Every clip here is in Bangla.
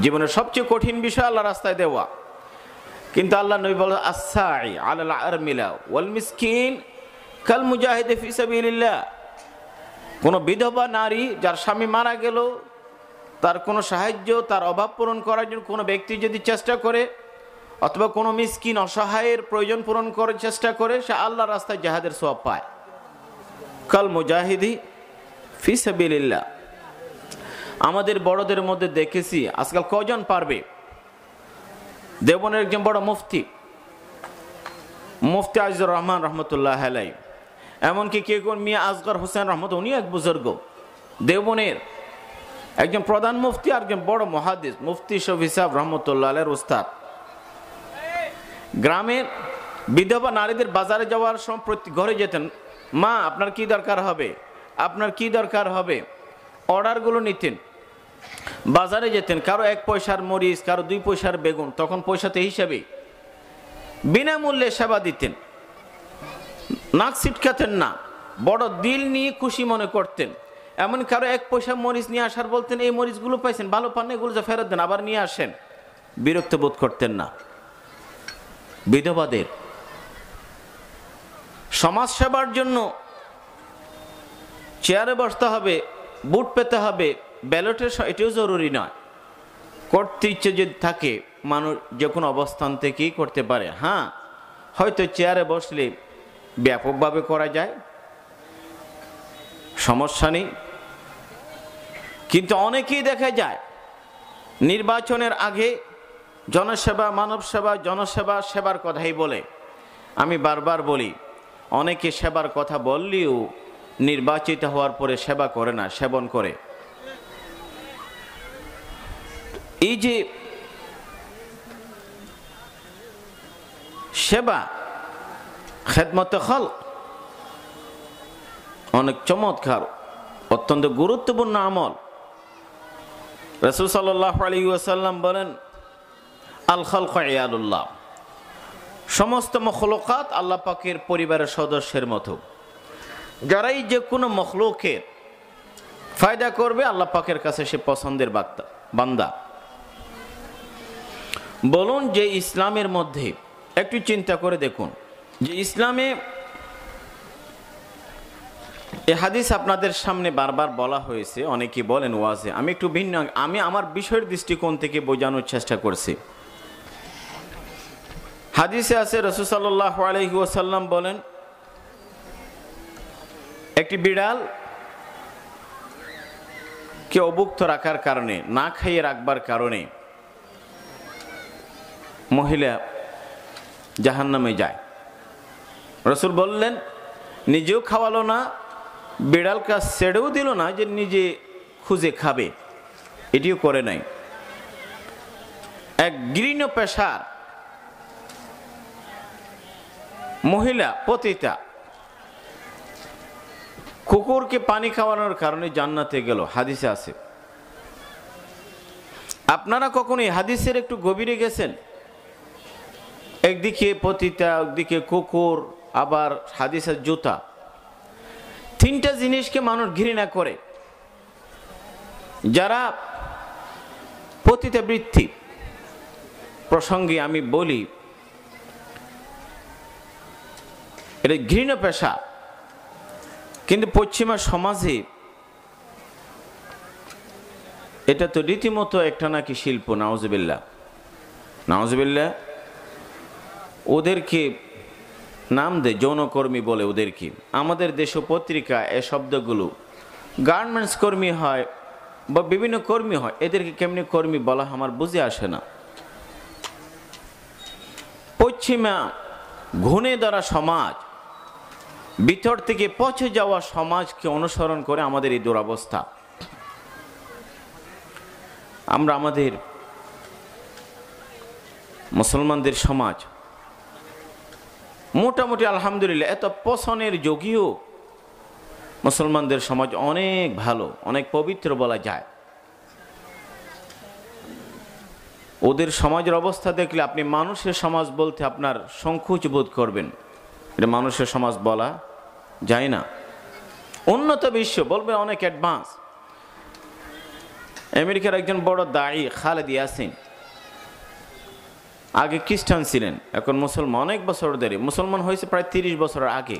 জীবনের সবচেয়ে কঠিন বিষয় আল্লাহ রাস্তায় দেওয়া। কিন্তু আল্লাহ নবী বলেন আস-সাঈ আলাল আরমিলা ওয়াল মিসকিন কাল মুজাহিদ ফি সাবিলিল্লাহ। কোনো বিধবা নারী যার স্বামী মারা গেল, তার কোনো সাহায্য, তার অভাব পূরণ করার জন্য কোনো ব্যক্তি যদি চেষ্টা করে, অথবা কোনো মিসকিন অসহায়ের প্রয়োজন পূরণ করার চেষ্টা করে, সে আল্লাহর রাস্তায় জিহাদের সওয়াব পায়। কাল মুজাহিদি ফি সাবিলিল্লাহ। আমাদের বড়দের মধ্যে দেখেছি আজকাল কজন পারবে, দেওবন্দের একজন বড় মুফতি আজিজুর রহমান রহমতুল্লাহ আলাইহি, এমনকি কে কোন মিয়া আসগর হোসেন রহমত, উনি এক বুজুর্গ দেওবনের একজন প্রধান মুফতি, আর একজন বড় মুহাদ্দিস মুফতি শফি সাহেব রহমতুল্লাহ আলাইহির উস্তাদ। গ্রামের বিধবা নারীদের বাজারে যাওয়ার সময় প্রতি ঘরে যেতেন, মা আপনার কি দরকার হবে, আপনার কি দরকার হবে, অর্ডারগুলো নিতেন। বাজারে যেতেন, কারো 1 পয়সার মরিচ, কারো 2 পয়সার বেগুন, তখন পয়সাতে হিসাবে বিনামূল্যে সেবা দিতেন, নাক ছিটকাতেন না, বড় দিল নিয়ে খুশি মনে করতেন। এমন কারো 1 পয়সা মরিচ নিয়ে আসার বলতেন, এই মরিচগুলো পাইছেন ভালো পান না, এগুলো যা ফেরত দেন, আবার নিয়ে আসেন। বিরক্ত বোধ করতেন না। বিধবাদের সমাজ সেবার জন্য চেয়ারে বসতে হবে, বুট পেতে হবে, ব্যালটের এটিও জরুরি নয়। করতে ইচ্ছে যদি থাকে মানুষ যে কোনো অবস্থান থেকেই করতে পারে। হ্যাঁ, হয়তো চেয়ারে বসলে ব্যাপকভাবে করা যায়, সমস্যা নেই। কিন্তু অনেকেই দেখা যায় নির্বাচনের আগে জনসেবা, মানব সেবা, জনসেবা, সেবার কথাই বলে। আমি বারবার বলি, অনেকে সেবার কথা বললেও নির্বাচিত হওয়ার পরে সেবা করে না, সেবন করে। এই যে সেবা, খেদমতে খালক অনেক চমৎকার, অত্যন্ত গুরুত্বপূর্ণ আমল। রাসূল সাল্লাল্লাহু আলাইহি ওয়াসাল্লাম বলেন, আল খালকু ইয়ালুল্লাহ, সমস্ত মখলুকাত আল্লাহ পাকের পরিবারের সদস্যের মতো। যারাই যে কোনো মখলুকের ফায়দা করবে, আল্লাহ পাকের কাছে সে পছন্দের বান্দা। বলুন যে ইসলামের মধ্যে একটু চিন্তা করে দেখুন যে ইসলামে এই হাদিস আপনাদের সামনে বারবার বলা হয়েছে, অনেকে বলেন ওয়াজে, আমি একটু ভিন্ন, আমি আমার বিষয়ের দৃষ্টিকোণ থেকে বোঝানোর চেষ্টা করছি। হাদিসে আছে রাসূল সাল্লাল্লাহু আলাইহি ওয়াসাল্লাম বলেন, একটি বিড়াল কে অভুক্ত রাখার কারণে, না খাইয়ে রাখবার কারণে মহিলা জাহান্নামে যায়। রাসূল বললেন, নিজেও খাওয়ালো না, বিড়ালকে ছেড়েও দিল না যে নিজে খুঁজে খাবে, এটিও করে নাই। এক ঘৃণ্য পেশার মহিলা পতিতা কুকুরকে পানি খাওয়ানোর কারণে জান্নাতে গেল, হাদিসে আছে। আপনারা কখনো এই হাদিসের একটু গভীরে গেছেন? একদিকে পতিতা, একদিকে কুকুর, আবার হাদিসের জুতা, 3টা জিনিসকে মানুষ ঘৃণা করে। যারা পতিতাবৃত্তি প্রসঙ্গে আমি বলি, এটা ঘৃণ্য পেশা, কিন্তু পশ্চিমা সমাজে এটা তো রীতিমতো একটা নাকি শিল্প। নাউজুবিল্লাহ, নাউজুবিল্লাহ। ওদেরকে নাম দেয় যৌনকর্মী বলে ওদেরকে। আমাদের দেশ পত্রিকা এ শব্দগুলো গার্মেন্টস কর্মী হয় বা বিভিন্ন কর্মী হয়, এদেরকে কেমনি কর্মী বলা আমার বুঝে আসে না। পশ্চিমা ঘুণে ধরা সমাজ, ভিতর থেকে পচে যাওয়া সমাজকে অনুসরণ করে আমাদের এই দুরবস্থা। আমরা আমাদের মুসলমানদের সমাজ মোটামুটি আলহামদুলিল্লাহ, এত পছনের যোগীও মুসলমানদের সমাজ অনেক ভালো, অনেক পবিত্র বলা যায়। ওদের সমাজের অবস্থা দেখলে আপনি মানুষের সমাজ বলতে আপনার সংকোচ বোধ করবেন, এটা মানুষের সমাজ বলা যায় না। উন্নত বিশ্ব বলবে অনেক অ্যাডভান্স। আমেরিকার একজন বড় দায়ী খালেদ ইয়াসিন, আগে খ্রিস্টান ছিলেন, এখন মুসলমান, অনেক বছর ধরে মুসলমান হয়েছে, প্রায় 30 বছরের আগে।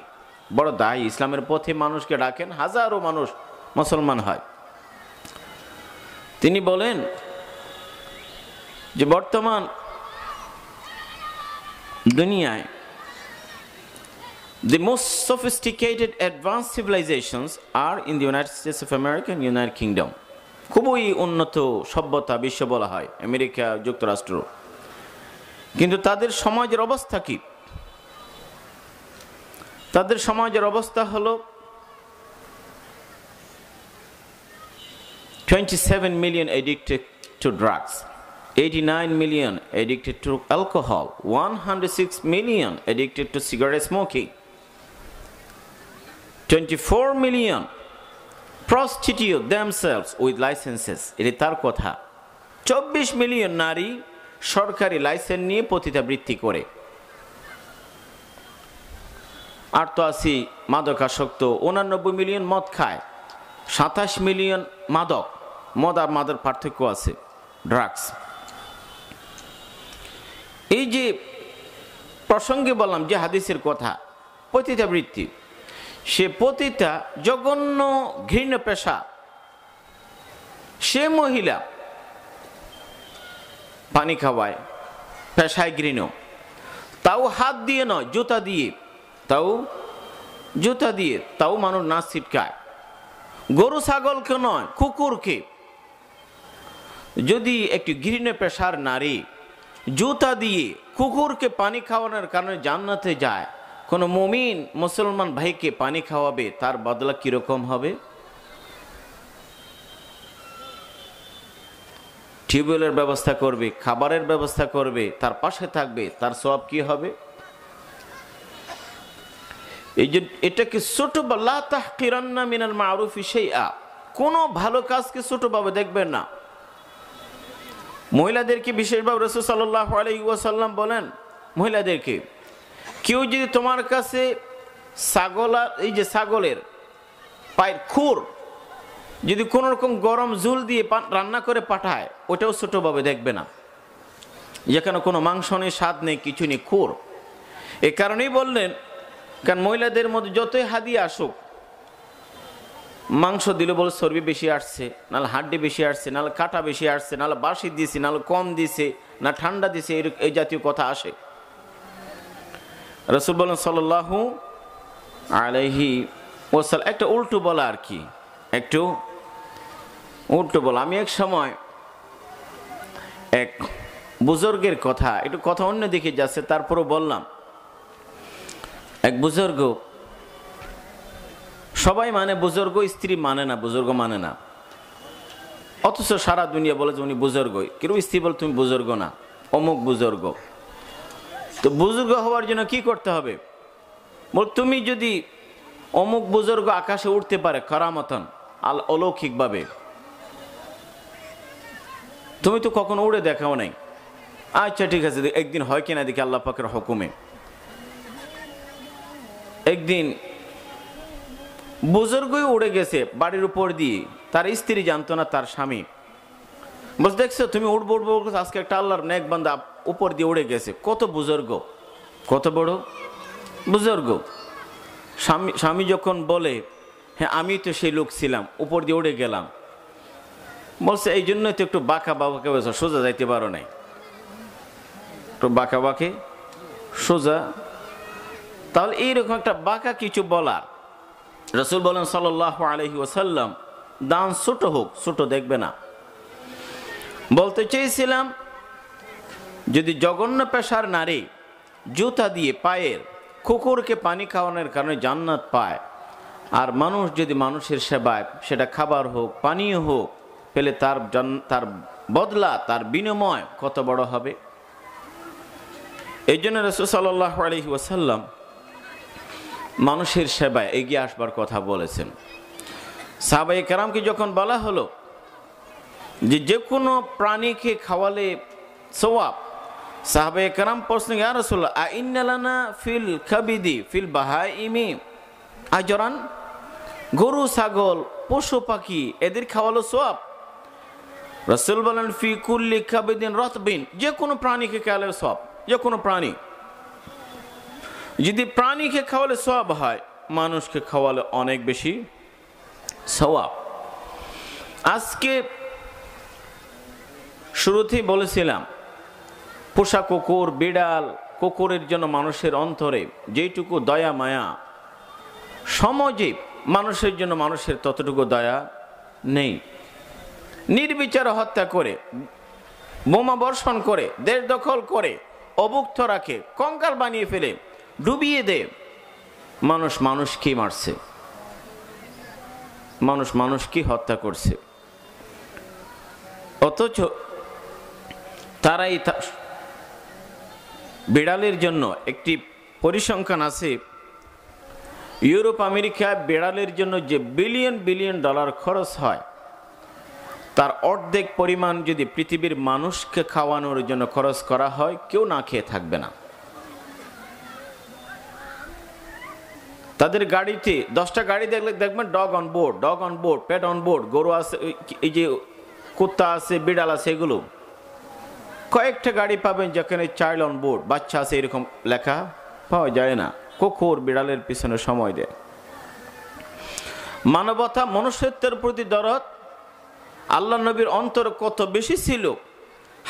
বড় দায়ী, ইসলামের পথে মানুষকে ডাকেন, হাজারো মানুষ মুসলমান হয়। তিনি বলেন যে বর্তমান দুনিয়ায় the most sophisticated advanced civilizations are in the United States of America and United Kingdom. খুবই উন্নত সভ্যতা বিশ্ব বলা হয় আমেরিকা যুক্তরাষ্ট্র, কিন্তু তাদের সমাজের অবস্থা কি? তাদের সমাজের অবস্থা হলো 27 million addicted to drugs, 89 million addicted to alcohol, 106 million addicted to cigarette smoking, 24 million prostitute themselves with licenses. এটি তার কথা। 24 মিলিয়ন নারী সরকারি লাইসেন্স নিয়ে পতিতাবৃত্তি করে। 88 মাদকাসক্ত, 89 মিলিয়ন মদ খায়, 27 মিলিয়ন মাদক। মদ আর মাদের পার্থক্য আছে, ড্রাগস। এই যে প্রসঙ্গে বললাম যে হাদিসের কথা, পতিতাবৃত্তি, সে পতিতা জঘন্য ঘৃণ্য পেশা। সে মহিলা পানি খাওয়ায়, পেশায় ঘৃণ, তাও হাত দিয়ে নয়, জুতা দিয়ে, তাও মানুষ নাচ ছিটকায়। গরু ছাগলকে নয়, কুকুরকে। যদি একটি ঘৃণ্য পেশার নারী জুতা দিয়ে কুকুরকে পানি খাওয়ানোর কারণে জান্নাতে যায়, কোনো মুমিন মুসলমান ভাইকে পানি খাওয়াবে, তার বদলা কিরকম হবে? টিউবওয়েলের ব্যবস্থা করবে, খাবারের ব্যবস্থা করবে, তার পাশে থাকবে, তার সওয়াব কি হবে? এই যে এটাকে ছোট, লা তাহকিরান্না মিনাল মারুফি শাইআ, কোনো ভালো কাজকে ছোটভাবে দেখবেন না। মহিলাদেরকে বিশেষভাবে রাসূল সাল্লাল্লাহু আলাইহি ওয়াসাল্লাম বলেন, মহিলাদেরকে, কেউ যদি তোমার কাছে ছাগলের পায়ের খুর যদি কোনো রকম গরম ঝোল দিয়ে রান্না করে পাঠায়, ওটাও ছোটভাবে দেখবে না, যেখানে কোনো মাংস নেই, স্বাদ নেই, কিছু নেই, খুর। এ কারণেই বললেন, কারণ মহিলাদের মধ্যে যতই হাদিয়া আসুক, মাংস দিলে বলে চর্বি বেশি আসছে, নাহলে হাড্ডি বেশি আসছে, নাহলে কাটা বেশি আসছে, নাহলে বাসি দিছে, নাহলে কম দিছে, না ঠান্ডা দিছে, এই জাতীয় কথা আসে। রাসূল বলেন সাল্লাল্লাহু আলাইহি ওয়াসাল্লাম, একটা উল্টো বলা আর কি, একটু উল্টো বলা। আমি এক সময় এক বুজুর্গের কথা, একটু কথা অন্য দিকে যাচ্ছে, তারপরও বললাম। এক বুজুর্গ, সবাই মানে বুজুর্গ, স্ত্রী মানে না, বুজুর্গ মানে না, অথচ সারা দুনিয়া বলে যে উনি বুজুর্গই। কেউ স্ত্রী বলে তুমি বুজুর্গ না, অমুক বুজুর্গ। তো বুজুর্গ হওয়ার জন্য কি করতে হবে? বল, তুমি যদি অমুক বুজুর্গ আকাশে উঠতে পারে কারামতন, অলৌকিকভাবে, তুমি তো কখনো উড়ে দেখাও নাই। আচ্ছা ঠিক আছে, একদিন হয় কিনা দেখি আল্লাহ পাকের হুকুমে। একদিন বুজুর্গই উড়ে গেছে বাড়ির উপর দিয়ে, তার স্ত্রী জানতো না, তার স্বামী বলছে, দেখছো তুমি উড়বো উড়বো, আজকে একটা আল্লাহর নেক বান্দা উপর দিয়ে উড়ে গেছে। কত বুজুর্গ, কত বড় বুজুর্গ। স্বামী যখন বলে, হ্যাঁ আমি তো সেই লোক ছিলাম, উপর দিয়ে উড়ে গেলাম, বলছে এই জন্যই তো একটু বাঁকা বাবাকে বলছো, সোজা যাইতে পারো নাই, একটু বাঁকা বাঁকে সোজা। তাহলে এইরকম একটা বাঁকা কিছু বলার, রাসূল বলেন সাল্লাল্লাহু আলাইহি ওয়াসাল্লাম, দান ছোট হোক, ছোট দেখবে না। বলতে চেয়েছিলাম, যদি জঘন্য পেশার নারী জুতা দিয়ে পায়ের কুকুরকে পানি খাওয়ানোর কারণে জান্নাত পায়, আর মানুষ যদি মানুষের সেবায়, সেটা খাবার হোক পানীয় হোক, পেলে তার বদলা, তার বিনিময় কত বড় হবে। এই জন্য রাসূল সাল্লাল্লাহু আলাইহি ওয়াসাল্লাম মানুষের সেবায় এগিয়ে আসবার কথা বলেছেন। সাহাবায়ে কেরামকে যখন বলা হলো যে কোনো প্রাণীকে খাওয়ালে সওয়াব, সাহাবায়ে কেরাম প্রশ্ন, ইয়া রাসূলুল্লাহ আইন্না লানা ফিল কাবিদি ফিল বাহাইমি আজরান, গরু ছাগল পশু পাখি এদের খাওয়ালো সওয়াব? রাসূল বলেন ফি কুল্লি কাবিদিন রাতবিন, যে কোনো প্রাণীকে খাওয়ালে সওয়াব। যে কোনো প্রাণী, যদি প্রাণীকে খাওয়ালে সওয়াব হয়, মানুষকে খাওয়ালে অনেক বেশি সওয়াব। আজকে শুরুতেই বলেছিলাম, পোষা কুকুর, বিড়াল, কুকুরের জন্য মানুষের অন্তরে যেটুকু দয়া মায়া, সমজীব, মানুষের জন্য মানুষের ততটুকু দয়া নেই। নির্বিচারে হত্যা করে, বোমা বর্ষণ করে, দেশ দখল করে, অভুক্ত রাখে, কঙ্কাল বানিয়ে ফেলে, ডুবিয়ে দেয়। মানুষ মানুষকে মারছে, মানুষ মানুষকে হত্যা করছে। অথচ তারাই বিড়ালের জন্য একটি পরিসংখ্যান আছে, ইউরোপ আমেরিকায় বিড়ালের জন্য যে বিলিয়ন বিলিয়ন ডলার খরচ হয়, তার অর্ধেক পরিমাণ যদি পৃথিবীর মানুষকে খাওয়ানোর জন্য খরচ করা হয়, কেউ না খেয়ে থাকবে না। তাদের গাড়িতে 10টা গাড়ি দেখলে দেখবেন dog on board, dog on board, pet on board, গরু আছে, এই যে কুত্তা আছে, বিড়াল আছে, এগুলো। কয়েকটা গাড়ি পাবেন যেখানে চাইল্ড অন বোর্ড, বাচ্চা আছে, এরকম লেখা পাওয়া যায় না। কুকুর বিড়ালের পিছনে সময় দেয়। মানবতা, মনুষ্যত্বের প্রতি দরদ আল্লাহ নবীর অন্তর কত বেশি ছিল।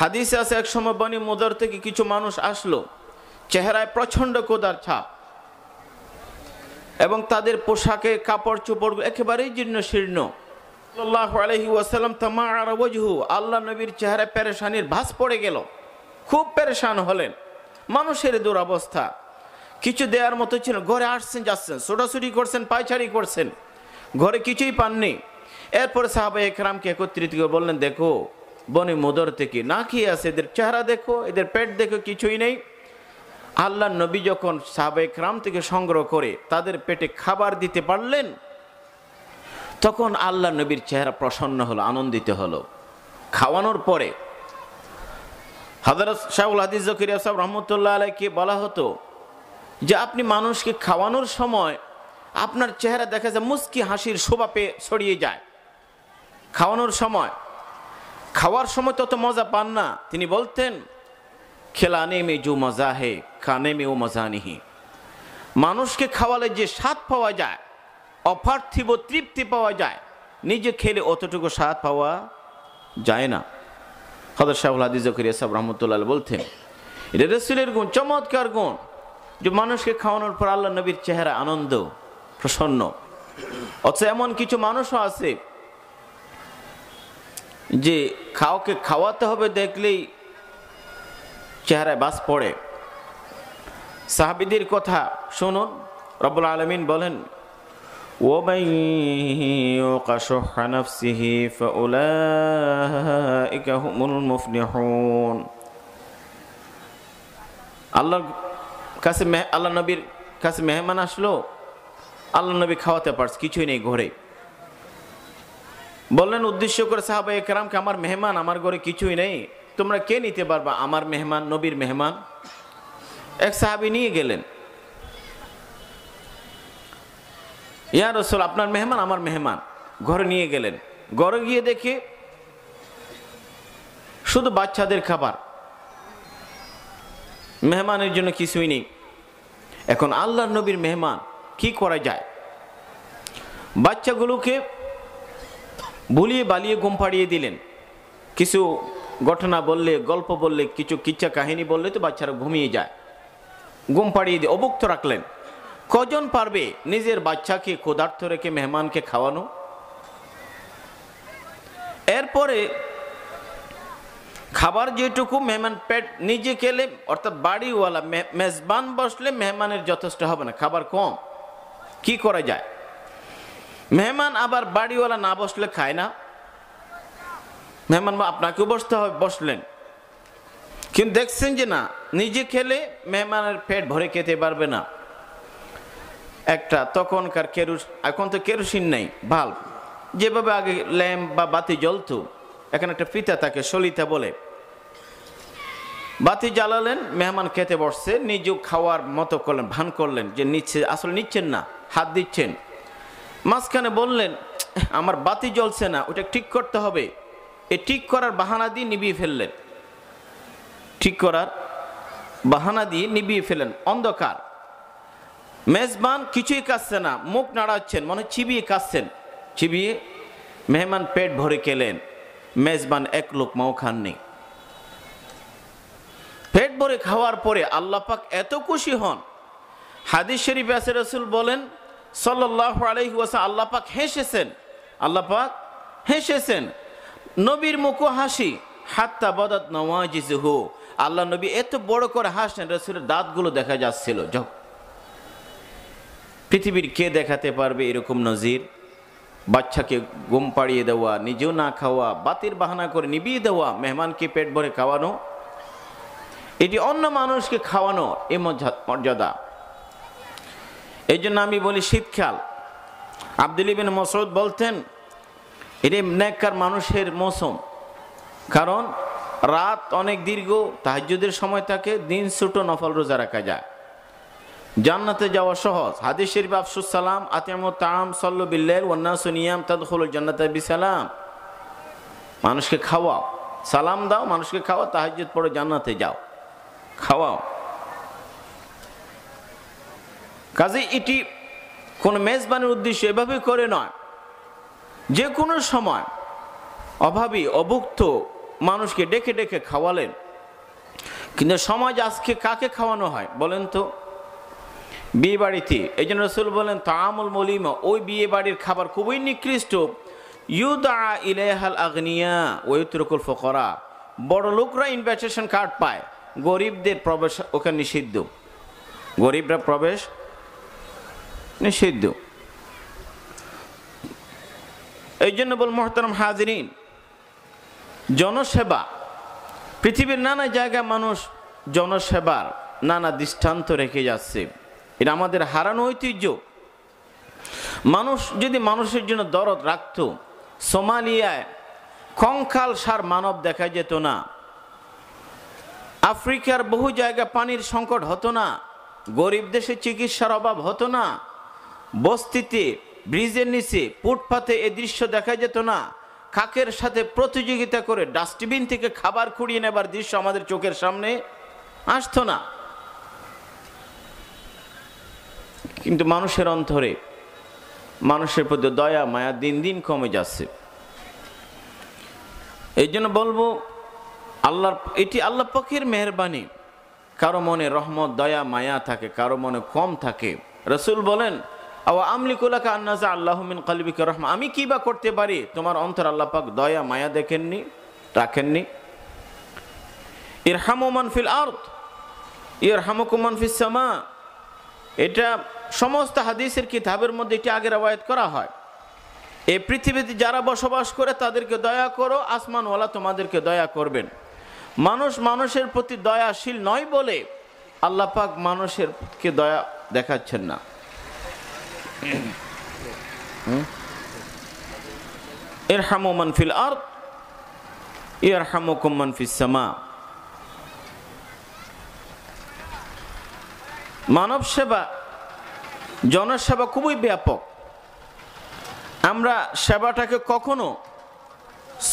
হাদিসে আছে, এক সময় বনি মুদর থেকে কিছু মানুষ আসলো, চেহারায় প্রচন্ড কোদার ছাপ এবং তাদের পোশাকে কাপড় চোপড় একেবারেই জীর্ণ শীর্ণ। সাল্লাল্লাহু আলাইহি ওয়াসাল্লাম তামাআরা ওয়াজহু, আল্লাহ নবীর চেহারায় পেরেশানির ভাঁজ পড়ে গেল, খুব পেরেশান হলেন। মানুষের দুরবস্থা, কিছু দেওয়ার মতো ছিল। ঘরে আসছেন, যাচ্ছেন, ছোটাছুটি করছেন, পায়চারি করছেন, ঘরে কিছুই পাননি। এরপরে সাহাবায়ে কেরামকে একত্রিত করে বললেন, দেখো বনি মুদর থেকে না খেয়ে আছে, এদের চেহারা দেখো, এদের পেট দেখো, কিছুই নেই। আল্লাহ নবী যখন সাহাবায়ে কেরাম থেকে সংগ্রহ করে তাদের পেটে খাবার দিতে পারলেন, তখন আল্লাহ নবীর চেহারা প্রসন্ন হলো, আনন্দিত হলো। খাওয়ানোর পরে হযরত শাহুল হাদিস জাকারিয়া সাহেব রহমতুল্লাহ আলাইহিকে বলা হতো যে আপনি মানুষকে খাওয়ানোর সময় আপনার চেহারা দেখা যায় মুস্কি হাসির শোভা পেয়ে ছড়িয়ে যায়। খাওয়ানোর সময়, খাওয়ার সময় তত মজা পান না। তিনি বলতেন, খেলানে মে জো মজা হে খানে মে ও মজা নিহি। মানুষকে খাওয়ালে যে স্বাদ পাওয়া যায়, অপার্থিব তৃপ্তি পাওয়া যায়, নিজে খেলে অতটুকু স্বাদ পাওয়া যায় না। হযরত শাহুল হাদিস জাকারিয়া সাহেব রহমতুল্লাহ বলতেন, এটা রাসূলের গুণ, চমৎকার গুণ, যে মানুষকে খাওয়ানোর পর আল্লাহ নবীর চেহারা আনন্দ, প্রসন্ন। অথচ এমন কিছু মানুষও আছে যে কাউকে খাওয়াতে হবে দেখলেই চেহারায় বাস পড়ে। সাহাবীদের কথা শুনুন, রব্বুল আলামিন বলেন, وَمَن يُوقَ شُحَّ نَفْسِهِ فَأُولَٰئِكَ هُمُ الْمُفْلِحُونَ। আল্লাহ নবীর কাছে মেহমান আসলো, আল্লাহ নবী খাওয়াতে পারছে, কিছুই নেই ঘরে। বললেন উদ্দেশ্য করে সাহাবায়ে কেরামকে, আমার মেহমান, আমার ঘরে কিছুই নেই, তোমরা কে নিতে পারবা আমার মেহমান, নবীর মেহমান? এক সাহাবী নিয়ে গেলেন, ইয়া রাসূল, আপনার মেহমান আমার মেহমান। ঘরে নিয়ে গেলেন, ঘরে গিয়ে দেখে শুধু বাচ্চাদের খাবার, মেহমানের জন্য কিছুই নেই। এখন আল্লাহর নবীর মেহমান, কি করা যায়? বাচ্চাগুলোকে ভুলিয়ে বালিয়ে ঘুম পাড়িয়ে দিলেন। কিছু ঘটনা বললে, গল্প বললে, কিছু কিচ্ছা কাহিনী বললে তো বাচ্চারা ঘুমিয়ে যায়, ঘুম পাড়িয়ে দিয়ে অভুক্ত রাখলেন। কজন পারবে নিজের বাচ্চাকে ক্ষুধার্ত রেখে মেহমানকে খাওয়ানো? এরপরে খাবার যেটুকু মেহমান পেট নিজে খেলে, অর্থাৎ বাড়িওয়ালা মেজবান বসলে মেহমানের যথেষ্ট হবে না, খাবার কম। কি করা যায়? মেহমান আবার বাড়িওয়ালা না বসলে খায় না, মেহমান আপনাকেও বসতে হবে, বসলেন, কিন্তু দেখছেন যে না, নিজে খেলে মেহমানের পেট ভরে খেতে পারবে না। একটা তখনকার এখন তো কেরোসিন নেই, বাল্ব, যেভাবে আগে ল্যাম্প বা বাতি জ্বলতো, এখানে একটা ফিতা থাকে, সলিতা বলে, বাতি জ্বালালেন, মেহমান খেতে বসছে, নিজেও খাওয়ার মতো করলেন, ভান করলেন যে নিচ্ছে, আসলে নিচ্ছেন না, হাত দিচ্ছেন। মাঝখানে বললেন, আমার বাতি জ্বলছে না, ওটা ঠিক করতে হবে। এ ঠিক করার বাহানা দিয়ে নিভিয়ে ফেললেন, ঠিক করার বাহানা দিয়ে নিভিয়ে ফেলেন। অন্ধকার, মেজবান কিছুই কাঁদছে না, মুখ নাড়াচ্ছেন, মনে চিবিয়ে কাঁদছেন, চিবিয়ে মেহমান পেট ভরে খেলেন, মেজবান এক লোকমাও খাননি। পেট ভরে খাওয়ার পরে আল্লাহ পাক এত খুশি হন, হাদিস শরীফে আছে রাসূল বলেন সাল্লাল্লাহু আলাইহি ওয়াসাল্লাম, আল্লাহ পাক হেসেছেন, আল্লাহ পাক হেসেছেন, নবীর মুখে হাসি, হাত্তা বাদাত নওয়াজিজুহু, আল্লাহ নবী এত বড় করে হাসলেন, রাসূলের দাঁতগুলো দেখা যাচ্ছিল। পৃথিবীর কে দেখাতে পারবে এরকম নজির? বাচ্চাকে ঘুম পাড়িয়ে দেওয়া, নিজেও না খাওয়া, বাতির বাহানা করে নিভিয়ে দেওয়া, মেহমানকে পেট ভরে খাওয়ানো, এটি অন্য মানুষকে খাওয়ানো, এ মর্যাদা। এই জন্য আমি বলি শীতকাল, আব্দুল্লাহ ইবনে মাসউদ বলতেন এটি নেককার মানুষের মৌসুম, কারণ রাত অনেক দীর্ঘ, তাহাজ্জুদের সময় থাকে, দিন ছোট, নফল রোজা রাখা যায়, জান্নাতে যাওয়া সহজ। হাদিস শরীফ আফসুস সালাম আতিমুত তাআম সাল্লু বিল্লাইল ওয়ান নাসু নিয়াম তাদখুলুল জান্নাতা বিসালাম, মানুষকে খাওয়াও, সালাম দাও, মানুষকে খাওয়াও, তাহাজ্জুদ পড়ে জান্নাতে যাও, খাওয়াও। কাজে এটি কোন মেজবানের উদ্দেশ্য এভাবে করে নয়, যে কোনো সময় অভাবী অভুক্ত মানুষকে ডেকে ডেকে খাওয়ালেন। কিন্তু সমাজ আজকে কাকে খাওয়ানো হয় বলেন তো? বিয়ে বাড়িতে। এই জন্য রাসূল বলেন তাআমুল মলিমা, ওই বিয়ে বাড়ির খাবার খুবই নিকৃষ্ট, ইউদা ইলাইহাল আগনিয়া ওয়া ইউতরকুল ফুকারা, বড় লোকরা ইনভিটেশন কার্ড পায়, গরিবদের প্রবেশ ওখানে নিষিদ্ধ, গরিবরা প্রবেশ নিষিদ্ধ। এই জন্য বল মুহতারাম হাজিরিন, জনসেবা, পৃথিবীর নানা জায়গায় মানুষ জনসেবার নানা দৃষ্টান্ত রেখে যাচ্ছে, এটা আমাদের হারানো ঐতিহ্য। মানুষ যদি মানুষের জন্য দরদ রাখত, সোমালিয়ায় কঙ্কাল সার মানব দেখা যেত না, আফ্রিকার বহু জায়গায় পানির সংকট হতো না, গরিব দেশে চিকিৎসার অভাব হতো না, বস্তিতে ব্রিজের নিচে ফুটপাতে এ দৃশ্য দেখা যেত না, কাকের সাথে প্রতিযোগিতা করে ডাস্টবিন থেকে খাবার কুড়িয়ে নেবার দৃশ্য আমাদের চোখের সামনে আসতো না। কিন্তু মানুষের অন্তরে মানুষের প্রতি দয়া মায়া দিন দিন কমে যাচ্ছে। এই জন্য বলবো আল্লাহর, এটি আল্লাহ পাকের মেহেরবানি, কারো মনে রহমত দয়া মায়া থাকে, কারো মনে কম থাকে। রাসূল বলেন আওয়া আমলিকু লাকা আন নাযা আল্লাহু মিন কলবিকা রাহমা, আমি কি বা করতে পারি তোমার অন্তর আল্লাহ পাক দয়া মায়া দেখেননি, রাখেননি। ইরহামু মান ফিল আরদ ইরহামুকুম মান ফিস সামা, এটা সমস্ত হাদিসের কিতাবের মধ্যে এটি আগে রওয়ায়াত করা হয়। এই পৃথিবীতে যারা বসবাস করে তাদেরকে দয়া করো, আসমানওয়ালা তোমাদেরকে দয়া করবেন। মানুষ মানুষের প্রতি দয়াশীল নয় বলে আল্লাহ পাক মানুষেরকে দয়া দেখাচ্ছেন না। ইরহামু মান ফিল আরদ ইরহামুকুম মান ফিস সামা। মানব সেবা, জনসেবা খুবই ব্যাপক। আমরা সেবাটাকে কখনো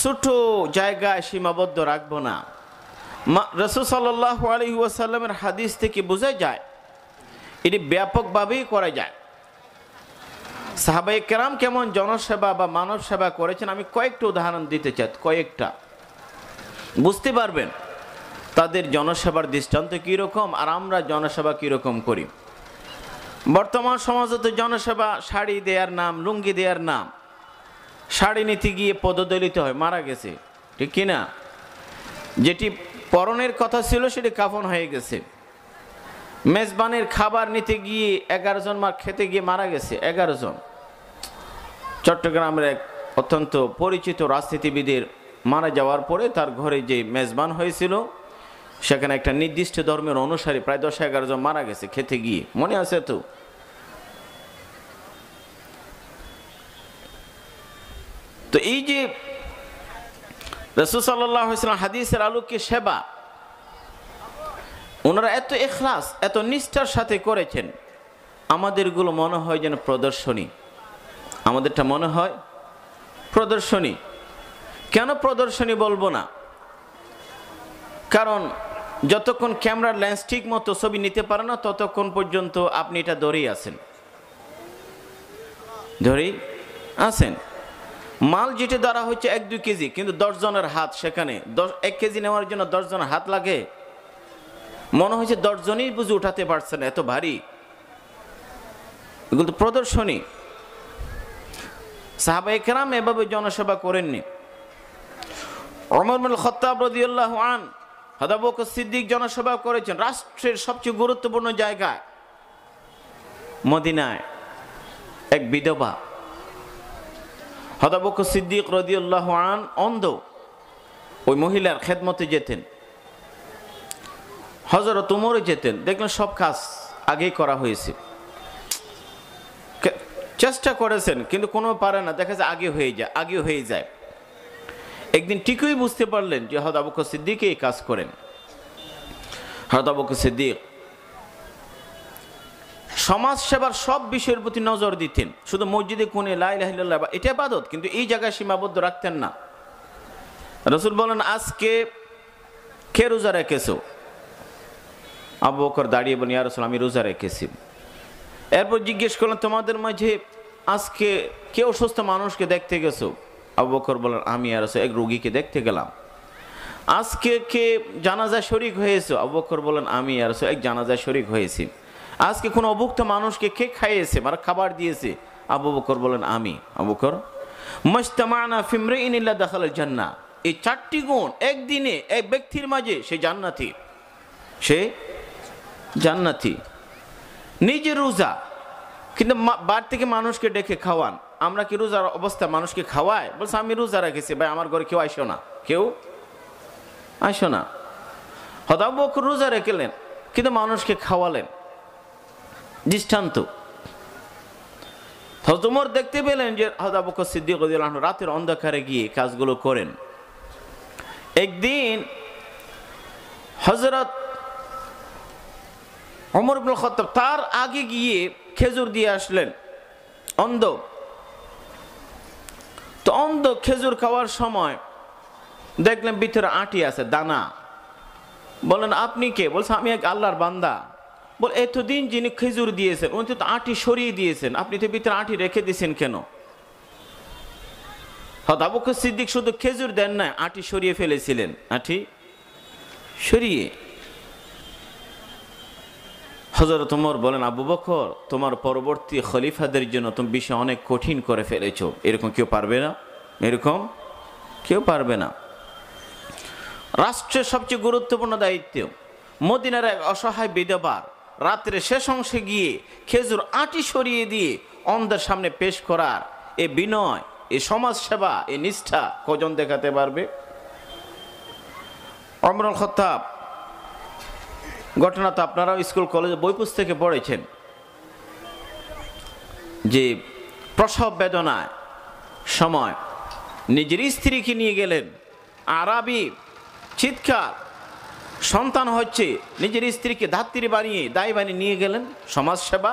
ছোট জায়গায় সীমাবদ্ধ রাখবো না। রাসূল সাল্লাল্লাহু আলাইহি ওয়াসাল্লামের হাদিস থেকে বোঝা যায় এটি ব্যাপকভাবেই করা যায়। সাহাবায়ে কেরাম কেমন জনসেবা বা মানব সেবা করেছেন আমি কয়েকটা উদাহরণ দিতে চাই, কয়েকটা বুঝতে পারবেন তাদের জনসেবার দৃষ্টান্ত কীরকম আর আমরা জনসেবা কীরকম করি। বর্তমান সমাজে তো জনসেবা শাড়ি দেওয়ার নাম, লুঙ্গি দেওয়ার নাম, শাড়ি নিতে গিয়ে পদদলিত হয়, মারা গেছে, ঠিক কিনা? যেটি পরনের কথা ছিল সেটি কাফন হয়ে গেছে। মেজবানের খাবার নিতে গিয়ে 11 জন খেতে গিয়ে মারা গেছে, 11 জন। চট্টগ্রামের এক অত্যন্ত পরিচিত রাজনীতিবিদের মারা যাওয়ার পরে তার ঘরে যে মেজবান হয়েছিল সেখানে একটা নির্দিষ্ট ধর্মের অনুসারী প্রায় 10-11 জন মারা গেছে খেতে গিয়ে, মনে আছে তো? তো এই যে রাসূল সাল্লাল্লাহু আলাইহি ওয়াসাল্লাম হাদিসের আলোকে সেবা ওনারা এত ইখলাস এত নিষ্ঠার সাথে করেছেন, আমাদেরগুলো মনে হয় যেন প্রদর্শনী, আমাদেরটা মনে হয় প্রদর্শনী। কেন প্রদর্শনী বলবো না? কারণ যতক্ষণ ক্যামেরার লেন্স ঠিক মতো ছবি নিতে পারে না ততক্ষণ পর্যন্ত আপনি এটা ধরেই আছেন, ধরেই আছেন। মাল যেটা ধরা হচ্ছে 1-2 কেজি, কিন্তু 10 জনের হাত সেখানে। 1 কেজি নেওয়ার জন্য 10 জনের হাত লাগে, মনে হচ্ছে 10 জনই বুঝে উঠাতে পারছে না, এত ভারী। এগুলো তো প্রদর্শনী। সাহাবায়ে কেরাম এভাবে জনসেবা করেননি। ওমর ইবনুল খাত্তাব রাদিয়াল্লাহু আনহু, হযরত আবু বকর সিদ্দিক জনসেবা করেছেন রাষ্ট্রের সবচেয়ে গুরুত্বপূর্ণ জায়গায় মদিনায়। এক বিধবা হযরত আবু বকর সিদ্দিক রাদিয়াল্লাহু আনহু অন্ধ, ওই মহিলার খেদমতে যেতেন। হযরত ওমরও যেতেন, দেখলেন সব কাজ আগেই করা হয়েছে। চেষ্টা করেছেন কিন্তু কোনো পারে না, দেখা যায় আগে হয়ে যায়। একদিন ঠিকই বুঝতে পারলেন যে হযরত আবু বকর সিদ্দিক এই কাজ করেন। হযরত আবু বকর সিদ্দিক সমাজ সেবার সব বিষয়ের প্রতি নজর দিতেন। শুধু মসজিদে কোণে লা ইলাহা ইল্লাল্লাহ এটা ইবাদত, কিন্তু এই জায়গায় সীমাবদ্ধ রাখতেন না। রাসূল বলেন, আজকে কে রোজা রেখেছো? আবু বকর দাঁড়িয়ে বলেন, ইয়া রাসূল, আমি রোজা রেখেছি। এরপর জিজ্ঞেস করলেন, তোমাদের মাঝে আজকে কে অসুস্থ মানুষকে দেখতে গেছো? আবু বকর বলেন, আমি ইয়া রাসূল এক রোগীকে দেখতে গেলাম। আজকে কে জানাজায় শরীক হয়েছে? আবু বকর বলেন, আমি ইয়া রাসূল এক জানাজায় শরীক হয়েছি। আজকে কোন অভুক্ত মানুষকে কে খাইয়েছে, মানে খাবার দিয়েছে? আবু বকর বলেন, আমি। আবু বকর, মাজতামানা ফি ইমরিইন ইল্লা দাখালাল জান্নাহ। এই 4টি গুণ একদিনে এক ব্যক্তির মাঝে, সে জান্নাতি। নিজে রোজা, কিন্তু বাড়ি থেকে মানুষকে ডেকে খাওয়ান। আমরা কি রোজার অবস্থা মানুষকে খাওয়াই? বলছে, আমি রোজা রেখেছি ভাই, আমার ঘরে কেউ আইসো না। হযরত আবু বকর রোজা রেখেলেন কিন্তু মানুষকে খাওয়ালেন, দৃষ্টান্ত। হযরত ওমর দেখতে পেলেন যে হযরত আবু বকর সিদ্দিক রাদিয়াল্লাহু আনহু রাতের অন্ধকারে গিয়ে কাজগুলো করেন। একদিন হযরত ওমর ইবনুল খাত্তাব তার আগে গিয়ে খেজুর দিয়ে আসলেন। অন্ধ খেজুর খাওয়ার সময় দেখলেন ভিতরে আটি আছে, দানা। বলেন, আপনি কে? বলছে, আমি এক আল্লাহর বান্দা। বল, এতদিন যিনি খেজুর দিয়েছেন উনি তো আটি সরিয়ে দিয়েছেন, আপনি তো ভিতরে আটি রেখে দিয়েছেন কেন? হযরত আবু বকর সিদ্দিক শুধু খেজুর দেন না, আটি সরিয়ে ফেলেছিলেন। আটি সরিয়ে হযরত ওমর বলেন, আবু বকর, তোমার পরবর্তী খলিফাদের জন্য তুমি বিষয় অনেক কঠিন করে ফেলেছো। এরকম কেউ পারবে না। রাষ্ট্রের সবচেয়ে গুরুত্বপূর্ণ দায়িত্ব। মদিনার এক অসহায় বিধবা রাত্রে শেষ অংশে গিয়ে খেজুর আটি সরিয়ে দিয়ে অন্ধের সামনে পেশ করার এ বিনয়, এ সমাজ সেবা, এ নিষ্ঠা কজন দেখাতে পারবে? ওমর ইবনুল খাত্তাব, ঘটনা তো আপনারাও স্কুল কলেজে বই পুস্তকে পড়েছেন, যে প্রসব বেদনায় সময় নিজের স্ত্রীকে নিয়ে গেলেন। আরাবি চিৎকার, সন্তান হচ্ছে, নিজের স্ত্রীকে ধাত্রী বানিয়ে দায় বানিয়ে নিয়ে গেলেন। সমাজ সেবা।